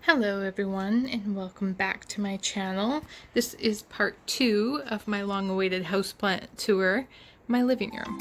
Hello everyone and welcome back to my channel. This is part 2 of my long-awaited houseplant tour, my living room.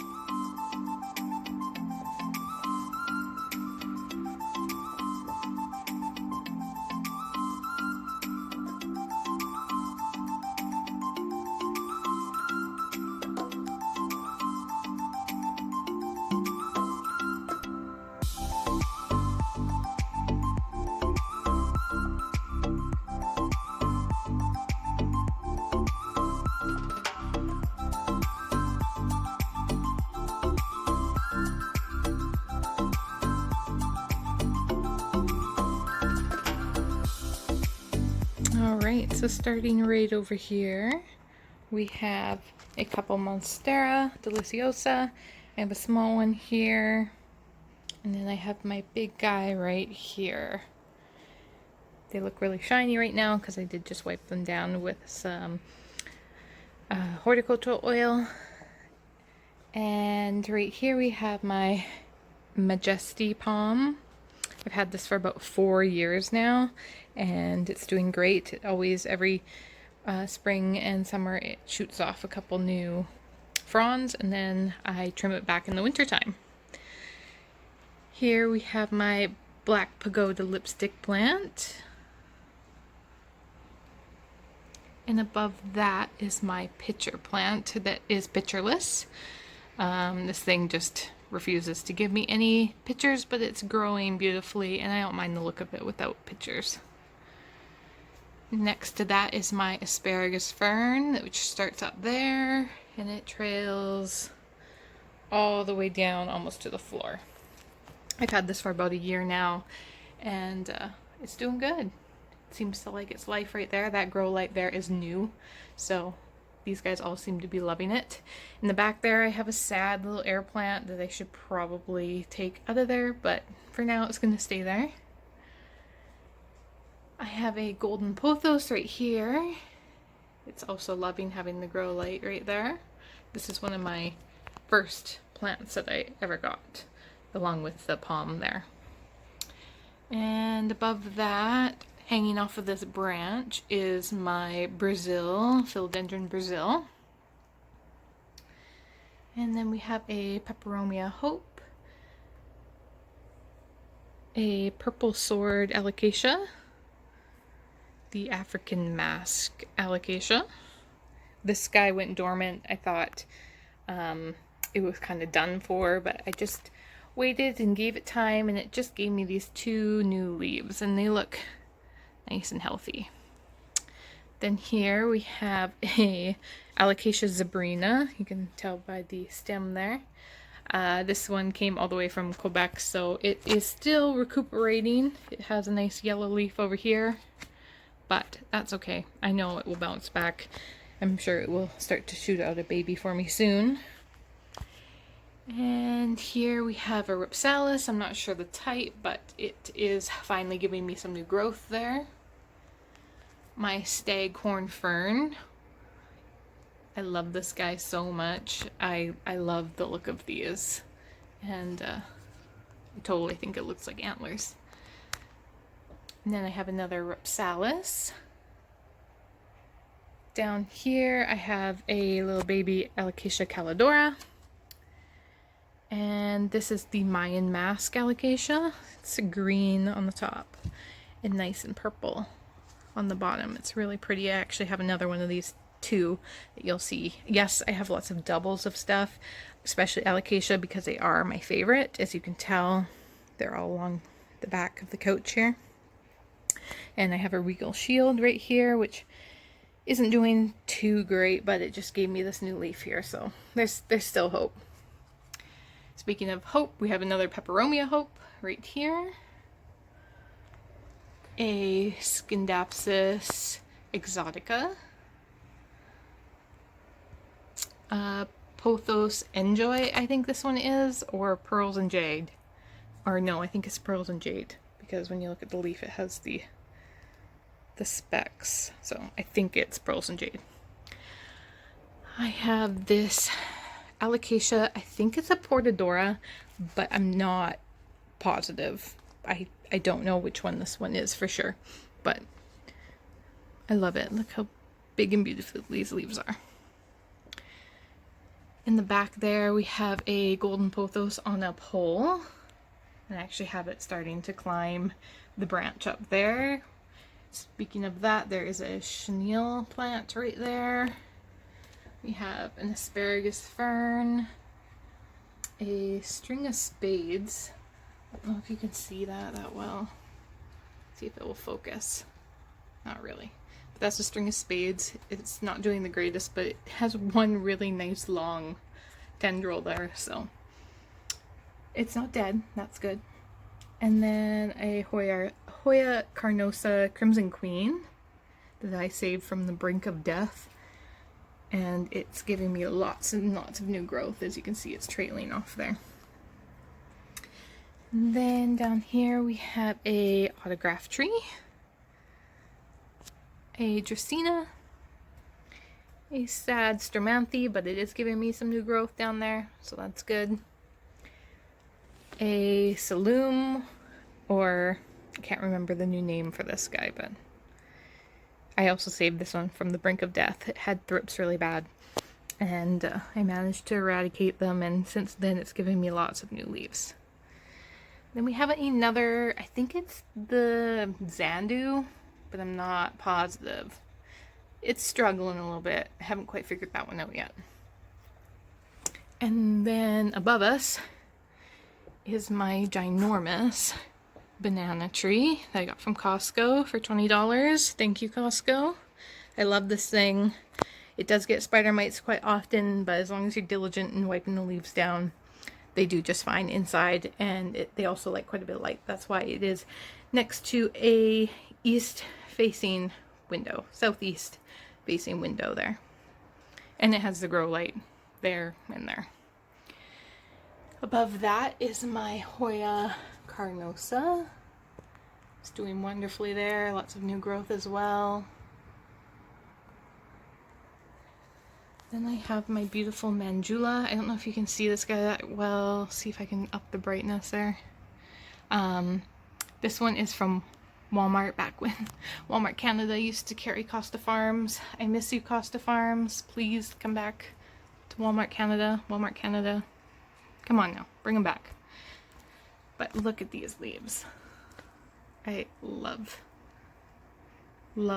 Alright, so starting right over here, we have a couple Monstera Deliciosa. I have a small one here, and then I have my big guy right here. They look really shiny right now because I did just wipe them down with some horticultural oil. And right here we have my Magesty Palm. I've had this for about 4 years now, and it's doing great. It always, every spring and summer, it shoots off a couple new fronds, and then I trim it back in the wintertime. Here we have my black Pagoda lipstick plant. And above that is my pitcher plant that is pitcherless. This thing just refuses to give me any pictures, but it's growing beautifully and I don't mind the look of it without pictures. Next to that is my Asparagus Fern, which starts up there and it trails all the way down almost to the floor. I've had this for about a year now and it's doing good. It seems to like its life right there. That grow light there is new, so these guys all seem to be loving it. In the back there I have a sad little air plant that I should probably take out of there, but for now it's going to stay there. I have a golden pothos right here. It's also loving having the grow light right there. This is one of my first plants that I ever got, along with the palm there. And above that, hanging off of this branch, is my Brazil, Philodendron Brazil. And then we have a Peperomia Hope, a purple sword Alocasia, the African mask Alocasia. This guy went dormant. I thought it was kind of done for, but I just waited and gave it time, and it just gave me these 2 new leaves, and they look nice and healthy. Then here we have a Allocation Zabrina. You can tell by the stem there. This one came all the way from Quebec, so it is still recuperating. It has a nice yellow leaf over here, but that's okay. I know it will bounce back. I'm sure it will start to shoot out a baby for me soon. And here we have a Ripsalis. I'm not sure the type, but it is finally giving me some new growth there. My Staghorn Fern. I love this guy so much. I love the look of these, and I totally think it looks like antlers. And then I have another Ripsalis. Down here I have a little baby Alocasia calidora. And this is the Mayan mask Alocasia. It's green on the top and nice and purple on the bottom. It's really pretty. I actually have another one of these too that you'll see. Yes, I have lots of doubles of stuff, especially Alocasia, because they are my favorite. As you can tell, they're all along the back of the couch here. And I have a Regal Shield right here, which isn't doing too great, but it just gave me this new leaf here, so there's still hope. Speaking of hope, we have another Peperomia Hope right here. A Scindapsus exotica. Pothos Enjoy, I think this one is, or Pearls and Jade. Or no, I think it's Pearls and Jade, because when you look at the leaf it has the specks. So I think it's Pearls and Jade. I have this Alocasia, I think it's a Portadora, but I'm not positive. I don't know which one this one is for sure, but I love it. Look how big and beautiful these leaves are. In the back there we have a golden pothos on a pole, and I actually have it starting to climb the branch up there. Speaking of that, there is a chenille plant right there. We have an asparagus fern, a string of spades. I don't know if you can see that well. See if it will focus. Not really. But that's a string of spades. It's not doing the greatest, but it has one really nice long tendril there, so it's not dead. That's good. And then a Hoya carnosa crimson queen that I saved from the brink of death, and it's giving me lots and lots of new growth. As you can see, it's trailing off there. And then down here we have a autograph tree, a Dracaena, a sad Stromanthe, but it is giving me some new growth down there, so that's good. A Saloom, or I can't remember the new name for this guy, but I also saved this one from the brink of death. It had thrips really bad, and I managed to eradicate them, and since then it's given me lots of new leaves. Then we have another, I think it's the Xandu, but I'm not positive. It's struggling a little bit. I haven't quite figured that one out yet. And then above us is my ginormous banana tree that I got from Costco for $20. Thank you, Costco. I love this thing. It does get spider mites quite often, but as long as you're diligent in wiping the leaves down, they do just fine inside, and they also like quite a bit of light. That's why it is next to a east-facing window, southeast facing window there. And it has the grow light there and there. Above that is my Hoya carnosa. It's doing wonderfully there. Lots of new growth as well. Then I have my beautiful Mandula. I don't know if you can see this guy that well. See if I can up the brightness there. This one is from Walmart, back when Walmart Canada used to carry Costa Farms. I miss you, Costa Farms. Please come back to Walmart Canada. Walmart Canada. Come on now, bring them back. But look at these leaves. I love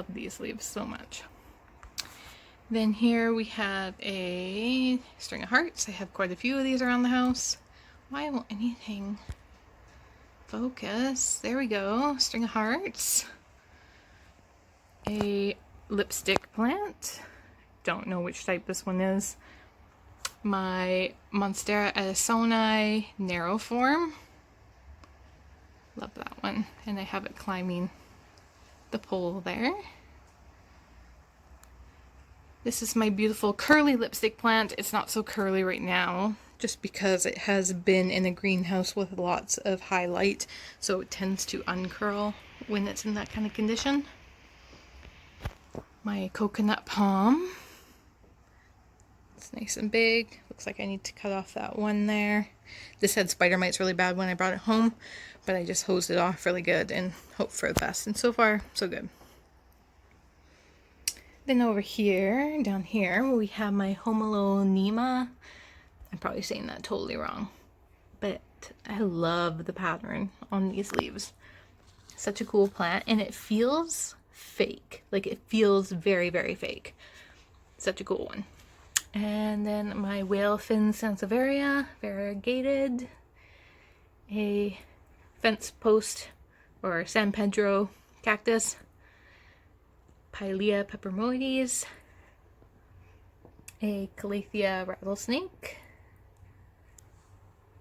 these leaves so much. Then here we have a string of hearts. I have quite a few of these around the house. Why won't anything focus? There we go. String of hearts. A lipstick plant. Don't know which type this one is. My Monstera addisoni narrow form. Love that one. And I have it climbing the pole there. This is my beautiful curly lipstick plant. It's not so curly right now, just because it has been in a greenhouse with lots of high light, so it tends to uncurl when it's in that kind of condition. My coconut palm. It's nice and big. Looks like I need to cut off that one there. This had spider mites really bad when I brought it home, but I just hosed it off really good and hope for the best. And so far, so good. Then over here, down here, we have my Homalonema. I'm probably saying that totally wrong, but I love the pattern on these leaves. Such a cool plant, and it feels fake. Like, it feels very, very fake. Such a cool one. And then my whale Fin Sansevieria, variegated. A fence post or San Pedro cactus. Pilea peperomides, a Kaliesha rattlesnake,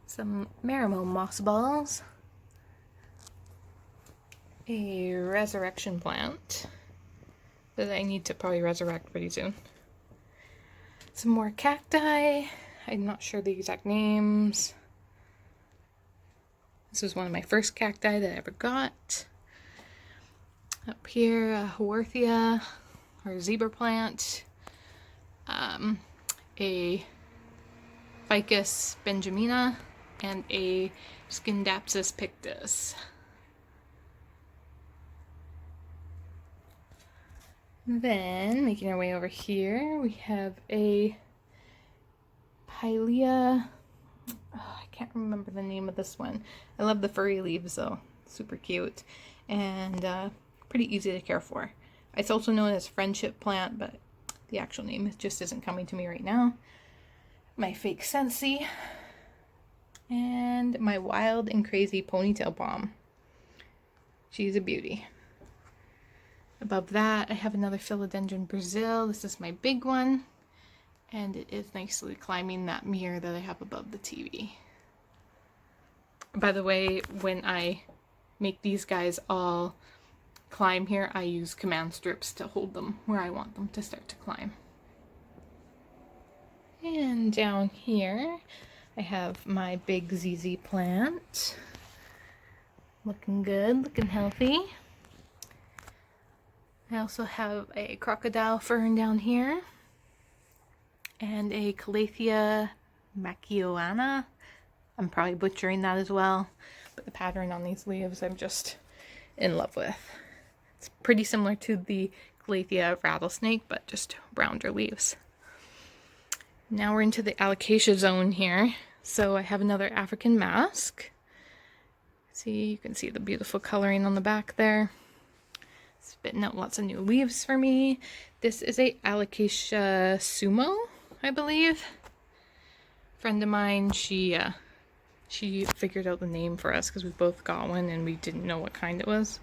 some Marimo moss balls, a resurrection plant that I need to probably resurrect pretty soon, some more cacti. I'm not sure the exact names. This was one of my first cacti that I ever got. Up here, a Haworthia, or zebra plant, a Ficus benjamina, and a Scindapsus pictus. Then, making our way over here, we have a Pilea. Oh, I can't remember the name of this one. I love the furry leaves though. Super cute. And pretty easy to care for. It's also known as friendship plant, but the actual name just isn't coming to me right now. My fake Scentsy. And my wild and crazy ponytail palm. She's a beauty. Above that, I have another Philodendron Brazil. This is my big one. And it is nicely climbing that mirror that I have above the TV. By the way, when I make these guys all climb here, I use command strips to hold them where I want them to start to climb. And down here, I have my big ZZ plant. Looking good, looking healthy. I also have a crocodile fern down here. And a Calathea macchiolana. I'm probably butchering that as well. But the pattern on these leaves I'm just in love with. It's pretty similar to the Calathea rattlesnake, but just rounder leaves. Now we're into the Alocasia zone here. So I have another African mask. See, you can see the beautiful coloring on the back there. Spitting out lots of new leaves for me. This is a Alocasia sumo, I believe. Friend of mine, she figured out the name for us because we both got one and we didn't know what kind it was.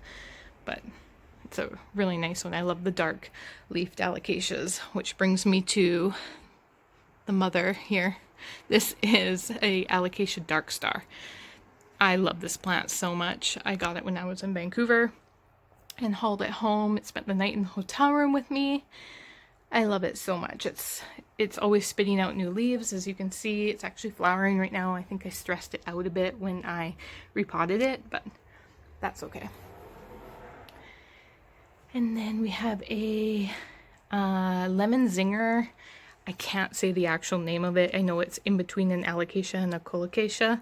But it's a really nice one. I love the dark leafed alocasias, which brings me to the mother here. This is a Allocation Darkstar. I love this plant so much. I got it when I was in Vancouver and hauled it home. It spent the night in the hotel room with me. I love it so much. It's always spitting out new leaves. As you can see, it's actually flowering right now. I think I stressed it out a bit when I repotted it, but that's okay. And then we have a lemon zinger. I can't say the actual name of it. I know it's in between an Alocasia and a Colocasia.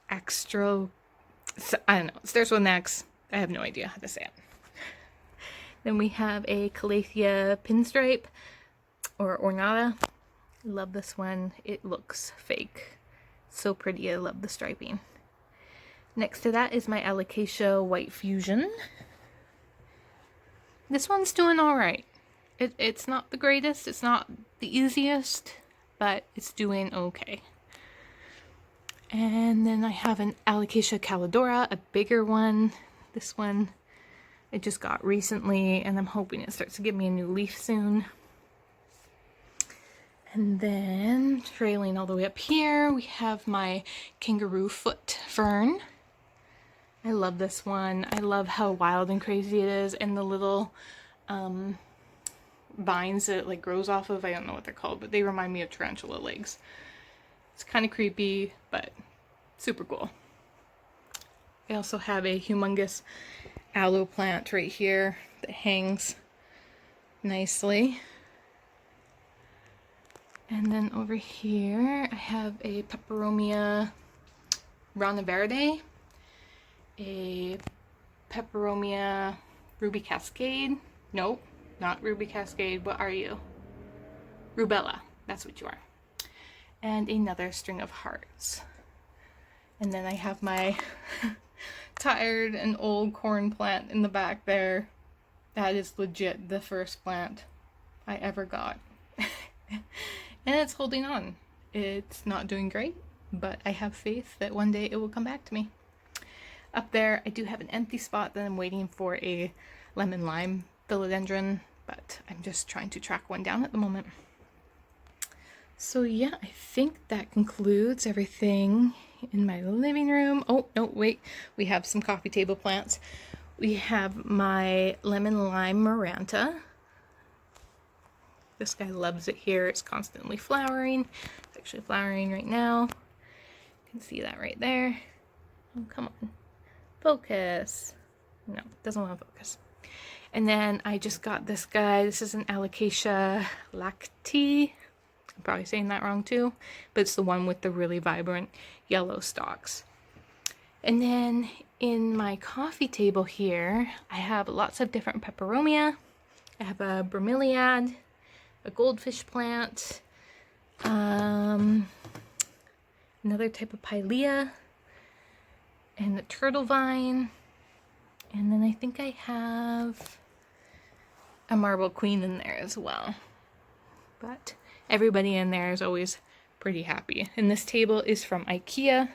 I don't know. It starts with an X. I have no idea how to say it. Then we have a Kaliesha Pinstripe or ornata. I love this one. It looks fake. So pretty. I love the striping. Next to that is my Alocasia White Fusion. This one's doing alright. It's not the greatest, it's not the easiest, but it's doing okay. And then I have an Alocasia Calidora, a bigger one. This one I just got recently, and I'm hoping it starts to give me a new leaf soon. And then, trailing all the way up here, we have my Kangaroo Foot Fern. I love this one. I love how wild and crazy it is, and the little vines that it like grows off of. I don't know what they're called, but they remind me of tarantula legs. It's kind of creepy, but super cool. I also have a humongous aloe plant right here that hangs nicely. And then over here I have a Peperomia Rana Verde, a Peperomia Ruby Cascade. Nope, not Ruby Cascade. What are you? Rubella. That's what you are. And another string of hearts. And then I have my tired and old corn plant in the back there. That is legit the first plant I ever got. And it's holding on. It's not doing great, but I have faith that one day it will come back to me. Up there, I do have an empty spot that I'm waiting for a lemon lime philodendron, but I'm just trying to track one down at the moment. So yeah, I think that concludes everything in my living room. Oh, no, wait. We have some coffee table plants. We have my lemon lime Miranda. This guy loves it here. It's constantly flowering. It's actually flowering right now. You can see that right there. Oh, come on. Focus. No, it doesn't want to focus. And then I just got this guy. This is an Alocasia lactee. I'm probably saying that wrong too, but it's the one with the really vibrant yellow stalks. And then in my coffee table here, I have lots of different Peperomia. I have a bromeliad, a goldfish plant, another type of pilea, and a turtle vine. And then I think I have a marble queen in there as well. But everybody in there is always pretty happy. And this table is from IKEA.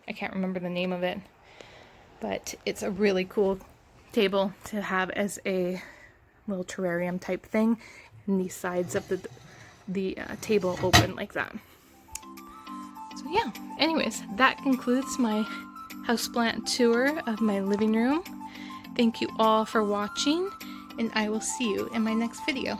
I can't remember the name of it, but it's a really cool table to have as a little terrarium type thing. And these sides of the table open like that. So yeah, anyways, that concludes my houseplant tour of my living room. Thank you all for watching, and I will see you in my next video.